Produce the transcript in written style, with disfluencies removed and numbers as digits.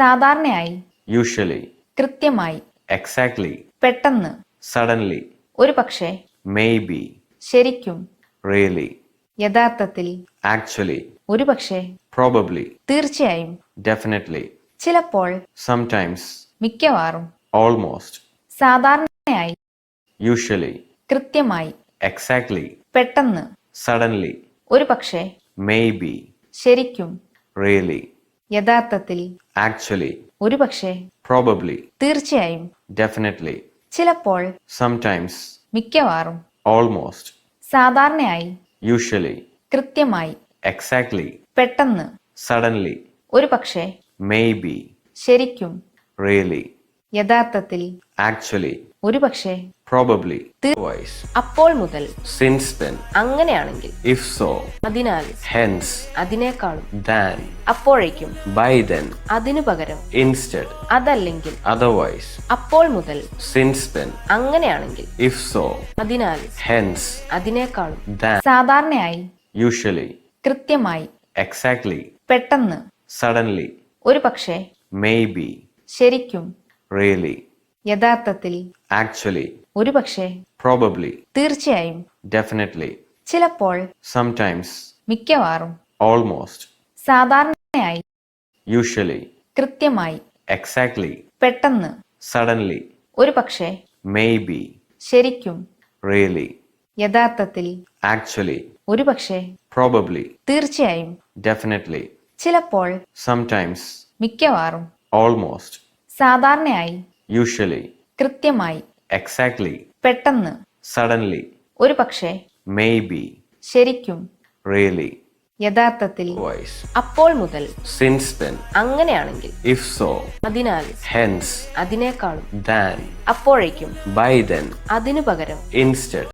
സാധാരണയായി, usually, കൃത്യമായി, exactly, പെട്ടെന്ന്, suddenly, ഒരുപക്ഷേ, maybe, ശരിക്കും, really, യഥാർത്ഥത്തിൽ, actually, ഒരുപക്ഷേ, probably, തീർച്ചയായും, definitely, ചിലപ്പോൾ, sometimes, മിക്കവാറും, almost, സാധാരണയായി, usually, കൃത്യമായി, exactly, പെട്ടെന്ന്, suddenly, ഒരുപക്ഷേ, maybe, ശരിക്കും, really, യഥാർത്ഥത്തിൽ, actually, ഒരുപക്ഷേ, probably, തീർച്ചയായും, definitely, ചിലപ്പോൾ, sometimes, മിക്കവാറും, almost, സാധാരണയായി, usually, കൃത്യമായി, exactly, പെട്ടെന്ന്, suddenly, ഒരുപക്ഷേ, maybe, ശരിക്കും, really, യഥാർത്ഥത്തിൽ, actually, ഒരുപക്ഷേ, probably, otherwise, അപ്പോൾ മുതൽ, since then, അങ്ങനെയാണെങ്കിൽ, if so, അതിനാൽ, hence, അതിനേക്കാളും, than, അപ്പോഴേക്കും, by then, അതിനു പകരം, instead, അതല്ലെങ്കിൽ, otherwise, അപ്പോൾ മുതൽ, since then, അങ്ങനെയാണെങ്കിൽ, if so, അതിനാൽ, hence, അതിനേക്കാളും, than, സാധാരണയായി, usually, കൃത്യമായി, exactly, പെട്ടെന്ന്, suddenly, ഒരുപക്ഷേ, maybe, ശരിക്കും, really, യഥാർത്ഥത്തിൽ, actually, ഒരുപക്ഷേ, probably, തീർച്ചയായും, definitely, ചിലപ്പോൾ, sometimes, മിക്കവാറും, almost, സാധാരണയായി, usually, കൃത്യമായി, exactly, പെട്ടെന്ന്, suddenly, ഒരുപക്ഷേ, maybe, ശരിക്കും, really, യഥാർത്ഥത്തിൽ, actually, ഒരുപക്ഷേ, probably, തീർച്ചയായും, definitely, ചിലപ്പോൾ, sometimes, മിക്കവാറും, almost, സാധാരണയായി, usually, കൃത്യമായി, exactly, പെട്ടെന്ന്, suddenly, ഒരുപക്ഷേ, maybe, ശരിക്കും, really, യഥാർത്ഥത്തിൽ, otherwise, അപ്പോൾ മുതൽ, since then, അങ്ങനെയാണെങ്കിൽ, if so, അതിനാൽ, hence, അതിനേക്കാളും, than, അപ്പോഴേക്കും, by then, അതിനു പകരം, instead,